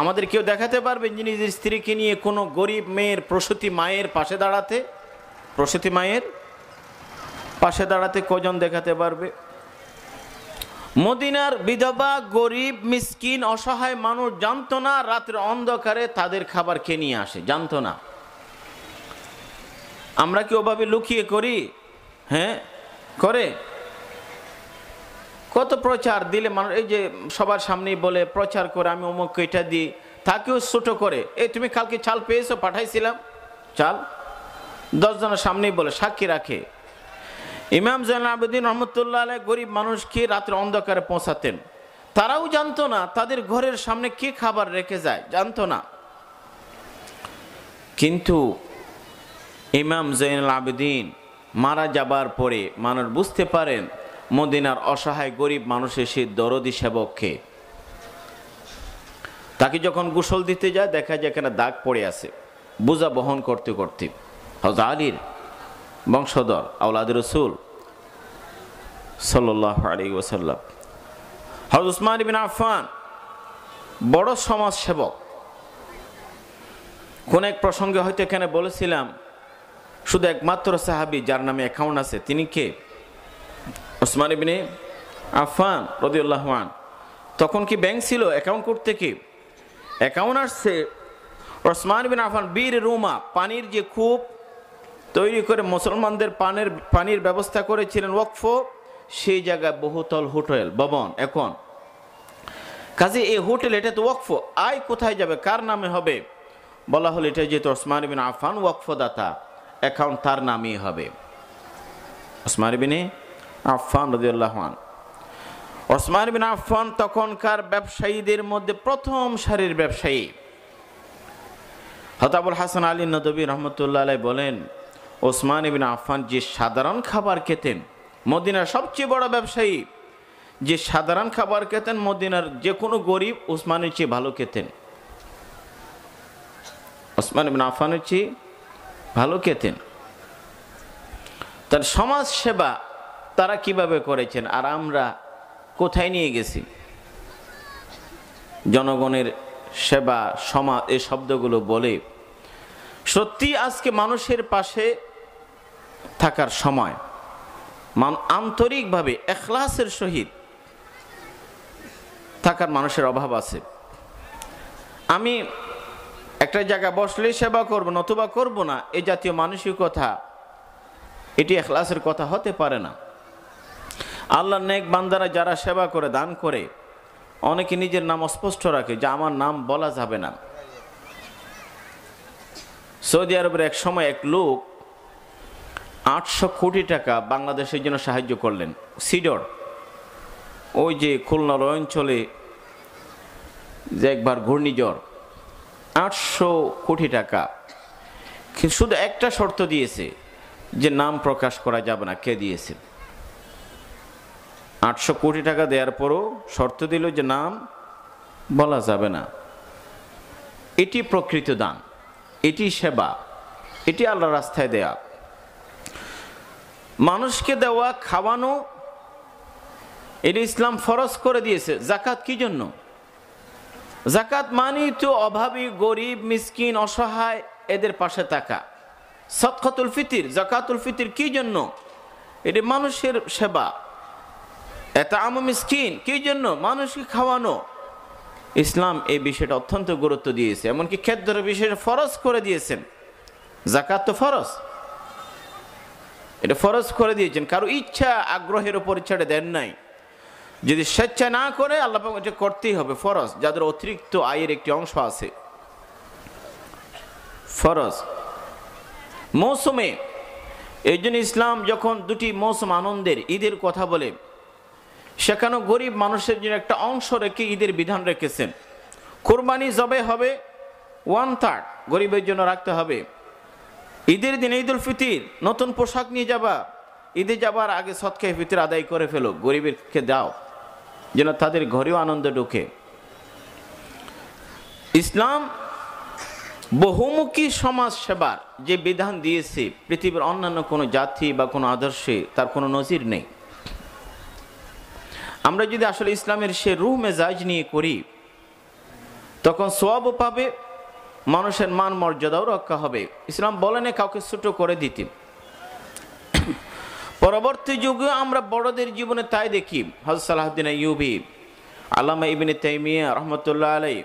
আমাদের কেউ দেখাতে পারবেন যে নিজের স্ত্রীকে নিয়ে কোনো গরিব মেয়ের প্রসূতি মায়ের পাশে দাঁড়াতে কজন দেখাতে পারবে? মদিনার বিধবা, গরিব, মিসকিন, অসহায় মানুষ জানতো না রাতের অন্ধকারে তাদের খাবার কে নিয়ে আসে, জানতো না। আমরা কি ওভাবে লুকিয়ে করি? হ্যাঁ, করে। কত প্রচার দিলে মানুষ, এই যে সবার সামনেই বলে প্রচার করে, আমি অমুককে এটা দিই, তাকেও ছোট করে। এই তুমি কালকে চাল পেয়েছো, পাঠাইছিলাম চাল, 10 জনের সামনেই বলে, সাক্ষী রাখে। ইমাম জাইনুল আবেদিন রহমতুল্লাহ আলাইহি গরিব মানুষকে রাতের অন্ধকারে পৌঁছাতেন। তারাও জানতো না তাদের ঘরের সামনে কে খাবার রেখে যায়, জানতো না। কিন্তু ইমাম জাইনুল আবেদিন মারা যাবার পরে মানুষ বুঝতে পারেন মদিনার অসহায় গরিব মানুষের সেই দরদি সেবককে। তাকে যখন গোসল দিতে যায় দেখা যায় এখানে দাগ পড়ে আছে, বোঝা বহন করতে করতে। হযরত আলীর বংশধর, আওলাদ রাসূল সাল্লাল্লাহু আলাইহি ওয়াসাল্লাম। হযরত উসমান ইবনে আফফান বড় সমাজ সেবক। কোন এক প্রসঙ্গে হয়তো এখানে বলেছিলাম, শুধু একমাত্র সাহাবী যার নামে অ্যাকাউন্ট আছে, তিনি কে? ওসমান ইবনে আফফান রাদিয়াল্লাহু আনহু। তখন কি ব্যাংক ছিল অ্যাকাউন্ট করতে? কি অ্যাকাউন্ট আসছে ওসমান ইবনে আফফান বীর রুমা, পানির যে কূপ তৈরি করে মুসলমানদের পানির ব্যবস্থা করেছিলেন ওয়াকফ, সেই জায়গায় বহুতল হোটেল ভবন। এখন কাজে এই হোটেল, এটা তো ওয়াকফ, আয় কোথায় যাবে, কার নামে হবে? বলা হলো এটা যেহেতু ওসমান ইবনে আফফান ওয়াকফদাতা, অ্যাকাউন্ট তার নামই হবে। ওসমান ইবনে আফফান রাদিয়াল্লাহু আনহু। ওসমান ইবনে আফফান তখনকার ব্যবসায়ীদের মধ্যে প্রথম সারির ব্যবসায়ী। হযরত আবুল হাসান আলী নদভী রহমতুল্লাহ আলাইহি বলেন, ওসমান ইবনে আফফান যে সাধারণ খাবার খেতেন, মদিনার সবচেয়ে বড় ব্যবসায়ী, যে সাধারণ খাবার খেতেন, মদিনার যে কোনো গরিব ওসমানের চেয়ে ভালো খেতেন, ওসমান ইবনে আফফানের চেয়ে ভালো খেতেন। তার সমাজ সেবা তারা কিভাবে করেছেন, আর আমরা কোথায় নিয়ে গেছি? জনগণের সেবা, সমাজ, এই শব্দগুলো বলে সত্যি আজকে মানুষের পাশে থাকার সময়, আন্তরিকভাবে ইখলাসের সহিত থাকার মানুষের অভাব আছে। আমি একটা জায়গায় বসলে সেবা করব নতুবা করব না, এই জাতীয় মানসিকতা, এটি ইখলাসের কথা হতে পারে না। আল্লাহর নেক বান্দারা যারা সেবা করে, দান করে, অনেকে নিজের নাম অস্পষ্ট রাখে যে আমার নাম বলা যাবে না। সৌদি আরবের এক সময় এক লোক 800 কোটি টাকা বাংলাদেশের জন্য সাহায্য করলেন। সিডর, ওই যে খুলনার অঞ্চলে যে একবার ঘূর্ণিঝড়, 800 কোটি টাকা। শুধু একটা শর্ত দিয়েছে যে নাম প্রকাশ করা যাবে না, কে দিয়েছে। 800 কোটি টাকা দেওয়ার পরও শর্ত দিল যে নাম বলা যাবে না। এটি প্রকৃত দান, এটি সেবা, এটি আল্লাহর রাস্তায় দেয়া, মানুষকে দেওয়া, খাওয়ানো, এটি ইসলাম ফরজ করে দিয়েছে। জাকাত কি জন্য? জাকাত মানে তো অভাবী, গরিব, মিসকিন, অসহায়, এদের পাশে থাকা। সদকাতুল ফিতর, যাকাতুল ফিতর কি জন্য? এটি মানুষের সেবা। ইতআম মিসকিন কি জন্য? মানুষকে খাওয়ানো। ইসলাম এই বিষয়টা অত্যন্ত গুরুত্ব দিয়েছে, এমনকি খাদ্যের বিষয়ে ফরজ করে দিয়েছেন। যাকাত তো ফরজ, এটা ফরজ করে দিয়েছেন, কারো ইচ্ছা আগ্রহের উপর ছেড়ে দেন নাই। যদি স্বেচ্ছা না করে, আল্লাহ পাক এটা করতেই হবে, ফরজ। যাদের অতিরিক্ত আয়ের একটি অংশ আছে, ফরজ। মৌসুমে, এই জন্য ইসলাম যখন দুটি মৌসুম আনন্দের, ঈদের কথা বলে, সেখানেও গরিব মানুষের জন্য একটা অংশ রেখে ঈদের বিধান রেখেছেন। কোরবানি জবে হবে 1/3 গরিবের জন্য রাখতে হবে। ঈদের দিন ঈদুল ফিতর, নতুন পোশাক নিয়ে যাবা, ঈদে যাবার আগে সদকায়ে ফিতর আদায় করে ফেলো, গরিবকে দাও, যেন তাদের ঘরেও আনন্দ ঢুকে। ইসলাম বহুমুখী সমাজ সেবার যে বিধান দিয়েছে, পৃথিবীর অন্যান্য কোনো জাতি বা কোনো আদর্শে তার কোনো নজির নেই। আমরা যদি আসলে ইসলামের সে রূহ মেজাজ নিয়ে করি, তখন সওয়াবও পাবে, মানুষের মান মর্যাদাও রক্ষা হবে। ইসলাম বলে না কাউকে ছোট করে দিতে। পরবর্তী যুগে আমরা বড়দের জীবনে তাই দেখি। হযরত সালাহউদ্দিন আইয়ুবী, আল্লামা ইবনে তাইমিয়া রহমতুল্লাহ আলাইহি,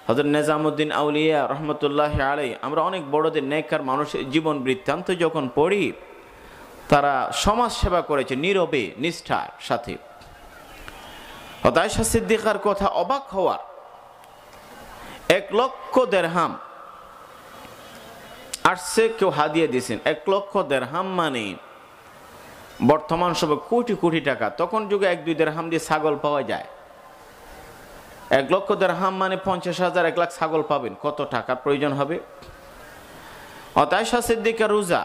হযরত নিজামুদ্দিন আউলিয়া রহমতুল্লাহ আলাইহি, আমরা অনেক বড়দের নেককার মানুষের জীবন বৃত্তান্ত যখন পড়ি, তারা সমাজ সেবা করেছে নীরবে, নিষ্ঠার সাথে। হযরত আয়েশা সিদ্দিকার কথা অবাক হওয়ার, 1 লক্ষ দিরহাম আসছে, কেউ হাদিয়া দিয়েছেন। 1 লক্ষ দিরহাম মানে বর্তমান সময় কোটি কোটি টাকা। তখন যুগে 1-2 দিরহাম দিয়ে ছাগল পাওয়া যায়। 1 লক্ষ দিরহাম মানে 50,000, 1 লাখ ছাগল পাবেন, কত টাকার প্রয়োজন হবে। আয়েশা সিদ্দিকা রোজা,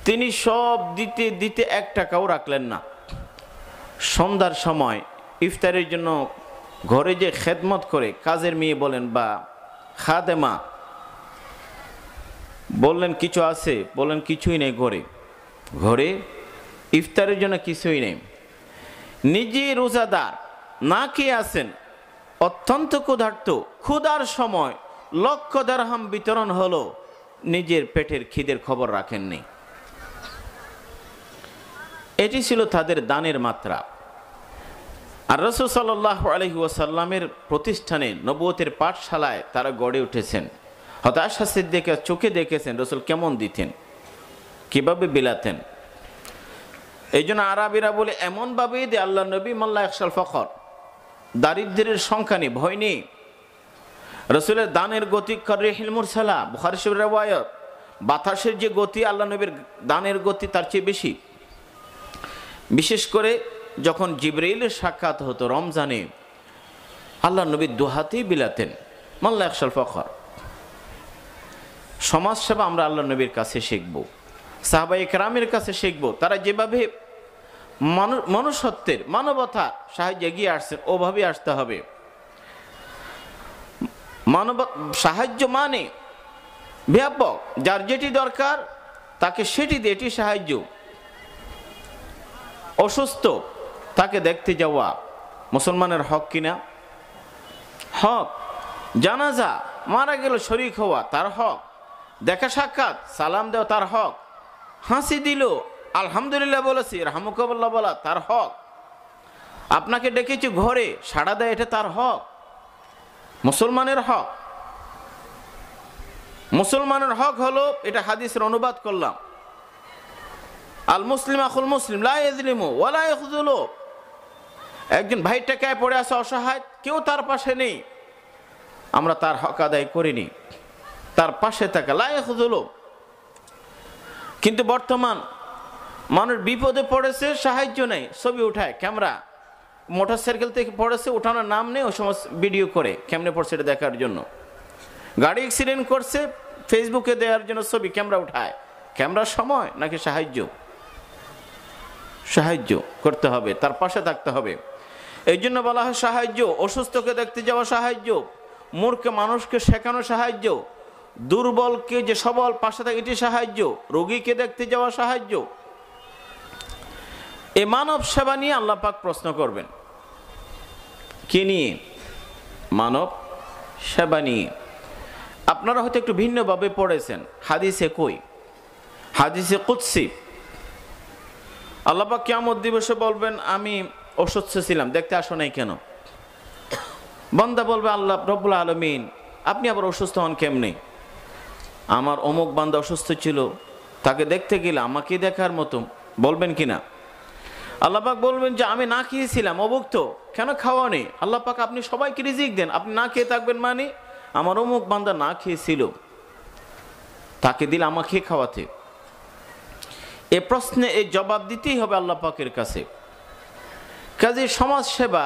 তিনি সব দিতে দিতে 1 টাকাও রাখলেন না। সন্ধ্যার সময় ইফতারের জন্য ঘরে যে খেদমত করে, কাজের মেয়ে বলেন বা খাদেমা, বললেন কিছু আছে, বললেন কিছুই নেই ঘরে, ঘরে ইফতারের জন্য কিছুই নেই। নিজে রোজাদার, না খেয়ে আছেন, অত্যন্ত ক্ষুধার্ত, ক্ষুধার সময় 1 লক্ষ দিরহাম বিতরণ হলো। নিজের পেটের খিদের খবর রাখেননি। এটি ছিল তাদের দানের মাত্রা। আর রাসূল সাল্লাল্লাহু আলাইহি ওয়াসাল্লামের প্রতিষ্ঠানে, নবুয়তের পাঠশালায় তারা গড়ে উঠেছেন। হযরত আয়েশা সিদ্দিকা চোখে দেখেছেন রাসূল কেমন দিতেন, কিভাবে বিলাতেন। এই জন্য আরবিরা বলে এমনভাবেই দে আল্লাহ নবী মাল্লা ইয়াখশাল ফখর, দারিদ্র্যের সংখ্যা নেই, ভয় নেই। রাসূলের দানের গতি কাররিহিল মুরসালা, বুখারী শরীফের riwayat, বাতাসের যে গতি আল্লাহ নবীর দানের গতি তার চেয়ে বেশি। বিশেষ করে যখন জিবরাইলের সাক্ষাৎ হতো রমজানে, আল্লাহ নবী দুহাতেই বিলাতেন, মাল্লা ইয়াখশাল ফখর। সমাজ সেবা আমরা আল্লাহ নবীর কাছে শিখব, সাহাবায়ে কেরামের কাছে শিখব। তারা যেভাবে মনুষ্যত্বের, মানবতা সাহায্যে এগিয়ে আসছেন, ওভাবে আসতে হবে। মানব সাহায্য মানে ব্যাপক, যার যেটি দরকার তাকে সেটি দিয়ে, এটি সাহায্য। অসুস্থ তাকে দেখতে যাওয়া মুসলমানের হক কিনা? হক। জানাজা, মারা গেল শরীক হওয়া তার হক। দেখা সাক্ষাৎ, সালাম দেওয়া তার হক। হাসি দিল, আলহামদুলিল্লাহ বলেছি, রাহমাকুল্লাহ বলা তার হক। আপনাকে ডেকেছি ঘরে, সাড়া দেয়, এটা তার হক। মুসলমানের হক। মুসলমানের হক হলো, এটা হাদিসের অনুবাদ করলাম, আল মুসলিম আখুল মুসলিম লা ইয়াজলিমু ওয়া লা ইয়াখযুলু। একজন ভাই টেকায় পড়ে আছে, অসহায়, কেউ তার পাশে নেই, আমরা তার হক আদায় করিনি, তার পাশে থাকা, লা ইয়াখযুলু। কিন্তু বর্তমান মানুষ বিপদে পড়েছে, সাহায্য নেই, ছবি উঠায়, ক্যামেরা, মোটরসাইকেল থেকে পড়েছে, উঠানোর নাম নেই, ওই সমস্ত ভিডিও করে কেমনে পড়ছে এটা দেখার জন্য। গাড়ি অ্যাক্সিডেন্ট করছে, ফেসবুকে দেওয়ার জন্য ছবি, ক্যামেরা উঠায়। ক্যামেরার সময় নাকি সাহায্য? সাহায্য করতে হবে, তার পাশে থাকতে হবে। এই জন্য বলা হয় সাহায্য। অসুস্থকে দেখতে যাওয়া সাহায্য, মূর্খ মানুষকে শেখানো সাহায্য, দুর্বলকে যে সবল পাশে থাকে এটি সাহায্য, রোগীকে দেখতে যাওয়া সাহায্য। এই মানব সেবা নিয়ে আল্লাহ পাক প্রশ্ন করবেন। কি নিয়ে? মানব সেবা নিয়ে। আপনারা হয়তো একটু ভিন্নভাবে পড়েছেন। হাদিসে কই? হাদিসে কুদসি। আল্লাহ পাক কিয়ামত দিবসে বলবেন, আমি অসুস্থ ছিলাম, দেখতে আসো নাই কেন? বান্দা বলবে, আল্লাহ রব্বুল আলামিন, আপনি আবার অসুস্থ হন কেমনে? আমার অমুক বান্দা অসুস্থ ছিল, তাকে দেখতে গেলে আমাকে দেখার মতো। বলবেন কিনা? আল্লাহ পাক বলবেন যে আমি না খেয়েছিলাম, অভুক্ত, কেন খাওয়া নেই? আল্লাহ পাক, আপনি সবাইকে রিজিক দেন, আপনি না খেয়ে থাকবেন মানে? আমার অমুক বান্দা না খেয়েছিল, তাকে দিলে আমাকে খাওয়াতে। এ প্রশ্নে এই জবাব দিতেই হবে আল্লাহ পাকের কাছে। কাজে সমাজ সেবা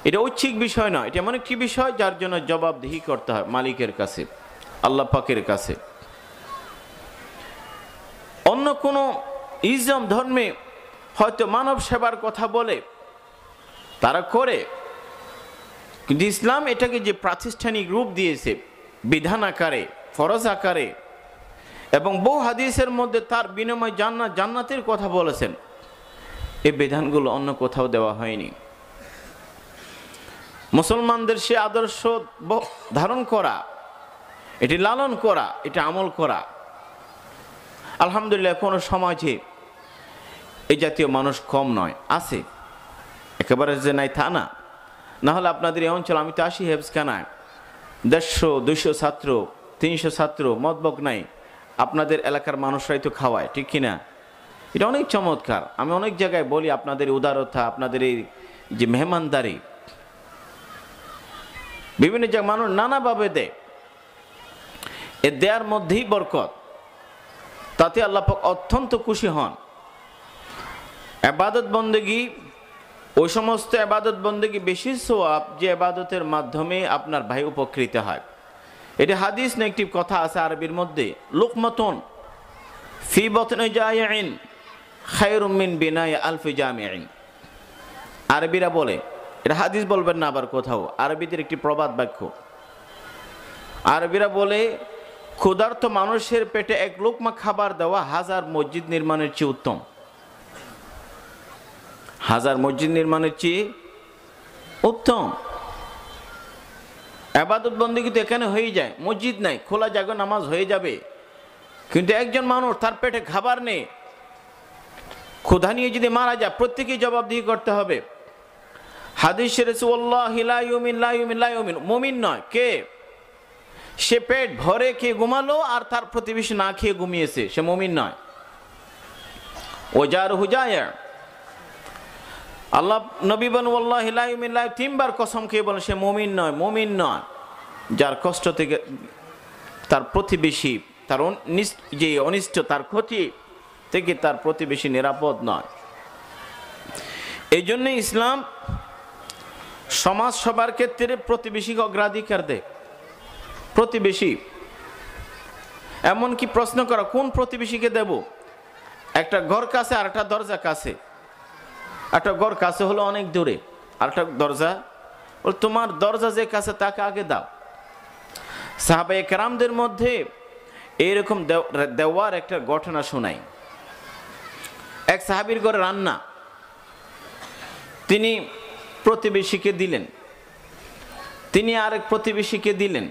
এটা ঐচ্ছিক বিষয় নয়, এটা এমন একটি বিষয় যার জন্য জবাবদিহি করতে হয় মালিকের কাছে, আল্লাহ পাকের কাছে। অন্য কোনো ইসলাম ধর্মে হয়তো মানব সেবার কথা বলে, তারা করে, কিন্তু ইসলাম এটাকে যে প্রাতিষ্ঠানিক রূপ দিয়েছে, বিধান আকারে, ফরজ আকারে, এবং বহু হাদিসের মধ্যে তার বিনিময় জান্নাতের কথা বলেছেন, এই বিধানগুলো অন্য কোথাও দেওয়া হয়নি। মুসলমানদের সে আদর্শ ধারণ করা, এটি লালন করা, এটা আমল করা। আলহামদুলিল্লাহ কোনো সমাজে এই জাতীয় মানুষ কম নয়, আছে, একেবারে যে নাই তা না। না হলে আপনাদের এই অঞ্চল, আমি তো আসি হেফজখানায়, 150-200 ছাত্র, 300 ছাত্র, মতবক নাই, আপনাদের এলাকার মানুষরাই তো খাওয়ায়, ঠিক কিনা? এটা অনেক চমৎকার। আমি অনেক জায়গায় বলি, আপনাদের উদারতা, আপনাদের এই যে মেহমানদারি, বিভিন্ন জায়গায় মানুষ নানাভাবে দেয়, এ দেয়ার মধ্যেই বরকত, তাতে আল্লাহ পাক অত্যন্ত খুশি হন। ইবাদত বন্দেগী, ওই সমস্ত ইবাদত বন্দেগী বেশি সওয়াব যে ইবাদতের মাধ্যমে আপনার ভাই উপকৃত হয়। এটা হাদিস না, একটি কথা আছে আরবির মধ্যে, লুকমাতুন ফি বাতনি জায়িন খায়রুম মিন বিনাই আলফি জামিইন। আরবিরা বলে, এটা হাদিস বলবেন না আবার কোথাও, আরবিদের একটি প্রবাদ বাক্য। আরবিরা বলে, ক্ষুধার্ত মানুষের পেটে এক লোকমা খাবার দেওয়া 1000 মসজিদ নির্মাণের চেয়ে উত্তম। 1000 মসজিদ নির্মাণের চেয়ে উত্তম। ইবাদত বন্দেগী তো এখানে হয়ে যায়, মসজিদ নাই, খোলা জায়গা নামাজ হয়ে যাবে, কিন্তু একজন মানুষ তার পেটে খাবার নেই, ক্ষুধা নিয়ে যদি মারা যায় প্রত্যেকেই জবাবদিহি করতে হবে। হাদিসে রাসূলুল্লাহি লা ইউমিন লা ইউমিন লা ইউমিন, মুমিন নয় কে? সে পেট ভরে খেয়ে ঘুমালো আর তার প্রতিবেশী না খেয়ে ঘুমিয়েছে, সে মুমিন নয়। ওজারহু জায়া, আল্লাহ নবী বলেন ওয়াল্লাহি লা ইউমিন লা, তিনবার কসম খেয়ে বলেন সে মুমিন নয়, মুমিন নয়। যার কষ্ট থেকে তার প্রতিবেশী, তার যে অনিষ্ট, তার ক্ষতি থেকে তার প্রতিবেশী নিরাপদ নয়। এই জন্য ইসলাম সমাজ সবার ক্ষেত্রে প্রতিবেশীকে অগ্রাধিকার দেয়। প্রতিবেশী, এমনকি প্রশ্ন করা কোন প্রতিবেশীকে দেব? একটা ঘর কাছে আর একটা দরজা কাছে, একটা ঘর কাছে হলো অনেক দূরে, আর একটা দরজা, তোমার দরজা যে কাছে তাকে আগে দাও। সাহাবায়ে কেরামদের মধ্যে এইরকম দেওয়ার একটা ঘটনা শোনাই। এক সাহাবীর ঘরে রান্না, তিনি প্রতিবেশীকে দিলেন, তিনি আরেক প্রতিবেশীকে দিলেন,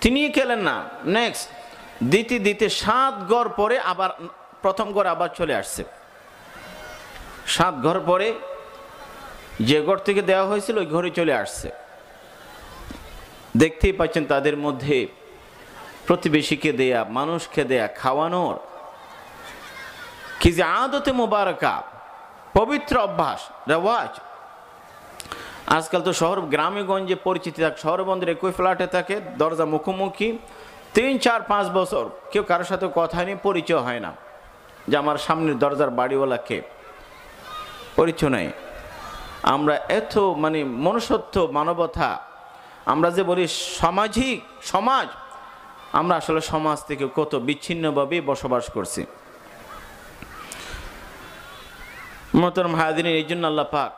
তিনি খেলেন না, নেক্সট দিতে দিতে 7 ঘর পরে আবার প্রথম ঘর আবার চলে আসছে। 7 ঘর পরে যে ঘর থেকে দেওয়া হয়েছিল ওই ঘরে চলে আসছে। দেখতেই পাচ্ছেন তাদের মধ্যে প্রতিবেশীকে দেয়া, মানুষকে দেয়া, খাওয়ানোর কি যে আদতে মুবারাকা, পবিত্র অভ্যাস, রেওয়াজ। আজকাল তো শহর গ্রামে গঞ্জে পরিচিতি থাকে, শহর বন্দরে একই ফ্ল্যাটে থাকে, দরজা মুখোমুখি, 3, 4, 5 বছর কেউ কারোর সাথে কথা নেই, পরিচয় হয় না যে আমার সামনের দরজার বাড়িওয়ালা কে, পরিচয় নেই। আমরা এত মনুষ্যত্ব, মানবতা, আমরা যে বলি সামাজিক সমাজ, আমরা আসলে সমাজ থেকে কত বিচ্ছিন্নভাবে বসবাস করছি। মোহতারাম হাজিরিন, এই জন্য আল্লাহ পাক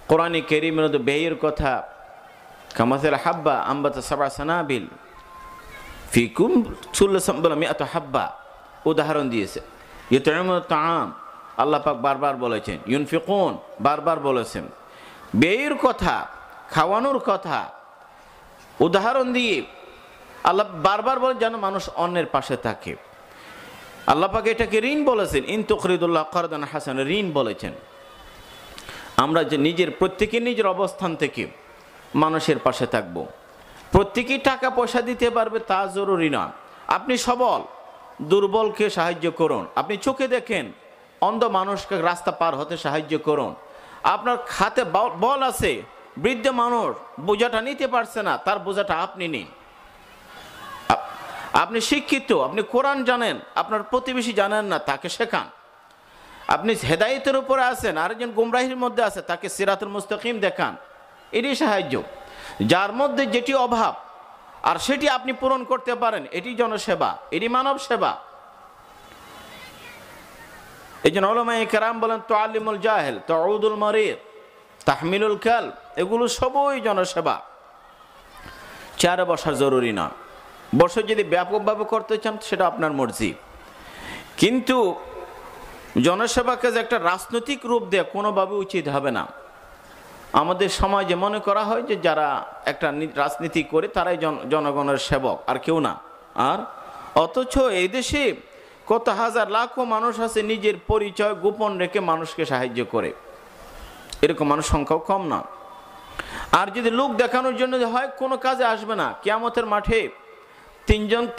কোরআনে কারীমের মধ্যে ব্যয়ের কথা, কামাসাল হাব্বা আম্বাতা সাবআ সানাবিল ফি কুল্লি সানবালাতিন মিআতু হাব্বা উদাহরণ দিয়েছে। ইউতঈমুত তাআম আল্লাহ পাক বারবার বলেছেন, ইউনফিকুন বারবার বলেছেন। ব্যয়ের কথা, খাওয়ানোর কথা উদাহরণ দিয়ে আল্লাহ বারবার বলেন যেন মানুষ অন্যের পাশে থাকে। আল্লাহ পাক এটাকে ঋণ বলেছেন, ইন তুকরিদুল্লাহ কারদান হাসান, ঋণ বলেছেন। আমরা যে প্রত্যেকের নিজের অবস্থান থেকে মানুষের পাশে থাকব। প্রত্যেকেই টাকা পয়সা দিতে পারবে তা জরুরি না। আপনি সবল, দুর্বলকে সাহায্য করুন। আপনি চোখে দেখেন অন্ধ মানুষকে রাস্তা পার হতে সাহায্য করুন। আপনার হাতে বল আছে, বৃদ্ধ মানুষ বোঝাটা নিতে পারছে না, তার বোঝাটা আপনি নিন। আপনি শিক্ষিত, আপনি কোরআন জানেন, আপনার প্রতিবেশী জানেন না, তাকে শেখান। আপনি হেদায়েতের উপরে আছেন, আরেকজন গুমরাহির মধ্যে আছে, তাকে সিরাতুল মুস্তাকিম দেখান। এটি সাহায্য। যার মধ্যে যেটি অভাব আর সেটি আপনি পূরণ করতে পারেন, এটি জনসেবা, এটি মানব সেবা। এই জন্য উলামায়ে কেরাম বলেন, তুআল্লিমুল জাহিল, তুউদুল মারিদ, তাহমিলুল কাল, এগুলো সবই জনসেবা। চেয়ারে বসা জরুরি না। বসে যদি ব্যাপকভাবে করতে চান সেটা আপনার মর্জি, কিন্তু জনসেবাকে যে একটা রাজনৈতিক রূপ দেয়া কোনোভাবে উচিত হবে না। আমাদের সমাজে মনে করা হয় যে যারা একটা রাজনীতি করে তারাই জনগণের সেবক, আর কেউ না। আর অথচ এই দেশে কত হাজার লাখো মানুষ আছে নিজের পরিচয় গোপন রেখে মানুষকে সাহায্য করে, এরকম মানুষ সংখ্যাও কম না। আর যদি লোক দেখানোর জন্য হয়, কোনো কাজে আসবে না। কিয়ামতের মাঠে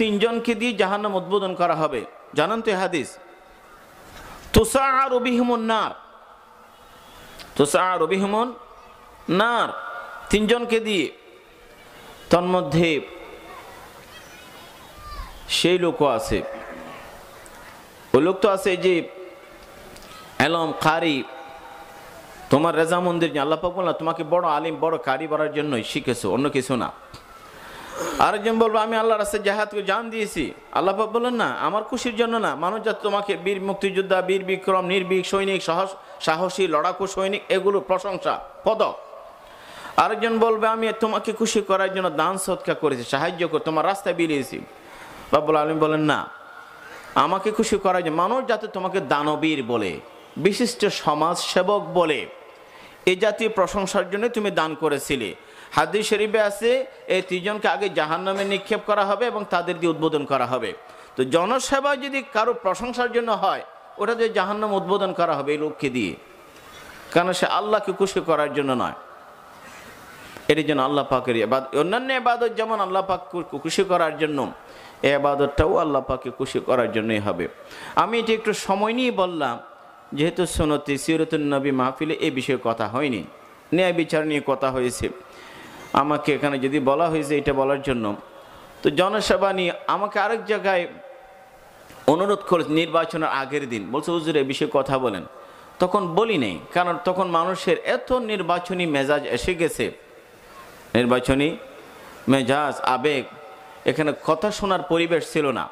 তিনজনকে দিয়ে জাহান্নাম উদ্বোধন করা হবে। জানেন তো হাদিস, তুসাআরু বিহিমুন নার, তুসাআরু বিহিমুন নার, 3 জনকে দিয়ে। তন্মধ্যে সেই লোকও আছে, ওই লোক তো আছে যে এলম কারি, তোমার রেজামন্দির, আল্লাহ পাক বললেন তোমাকে বড় আলিম, বড় কারি করার জন্যই শিখেছো, অন্য কিছু না। আরেকজন বলবো আমি আল্লাহর রাস্তায় জিহাদকে জান দিয়েছি, আল্লাহ পাক বললেন না, আমার খুশির জন্য না, মানুষ যাতে তোমাকে বীর মুক্তিযোদ্ধা, বীর বিক্রম, নির্ভীক সৈনিক, সাহসী লড়াকু সৈনিক, এগুলো প্রশংসা পদক। আরেকজন বলবে আমি তোমাকে খুশি করার জন্য দান সৎকার করেছি, সাহায্য করে তোমার রাস্তায় বিলিয়েছি। রব্বুল আলামিন বলেন না, আমাকে খুশি করার জন্য মানুষ যাতে তোমাকে দানবীর বলে, বিশিষ্ট সমাজ সেবক বলে, এই জাতীয় প্রশংসার জন্য তুমি দান করেছিলে। হাদিস শরীফে আছে এই তিনজনকে আগে জাহান্নামে নিক্ষেপ করা হবে এবং তাদের দিয়ে উদ্বোধন করা হবে। তো জনসেবা যদি কারো প্রশংসার জন্য হয়, ওটা দিয়ে জাহান্নাম উদ্বোধন করা হবে এই লোককে দিয়ে, কারণ সে আল্লাহকে খুশি করার জন্য নয়, এর জন্য আল্লাহ পাকের ইবাদত। অন্যান্য ইবাদত যেমন আল্লাহ পাক খুশি করার জন্য, এই ইবাদতটাও আল্লাহ পাককে খুশি করার জন্যই হবে। আমি এটা একটু সময় নিয়ে বললাম, যেহেতু সুন্নতে সিরাতুন নবী মাহফিলে এই বিষয়ে কথা হয়নি, ন্যায় বিচার নিয়ে কথা হয়েছে। আমাকে এখানে যদি বলা হয়েছে এটা বলার জন্য, তো জনসেবা নিয়ে আমাকে আরেক জায়গায় অনুরোধ করে নির্বাচনের আগের দিন বলছে, হুজুর এই বিষয়ে কথা বলেন। তখন বলি নেই, কারণ তখন মানুষের এত নির্বাচনী মেজাজ এসে গেছে, নির্বাচনী মেজাজ, আবেগ, এখানে কথা শোনার পরিবেশ ছিল না।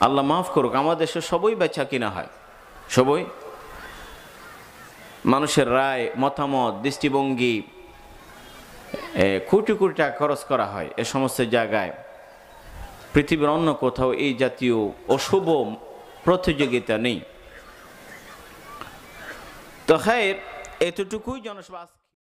আল্লাহ মাফ করুক, আমাদের দেশে সবই বেচা কিনা হয়, সবই মানুষের রায়, মতামত, দৃষ্টিভঙ্গি, কোটি কোটি টাকা খরচ করা হয় এ সমস্ত জায়গায়। পৃথিবীর অন্য কোথাও এই জাতীয় অশুভ প্রতিযোগিতা নেই। তো খায়ের, এতটুকুই জনসভা।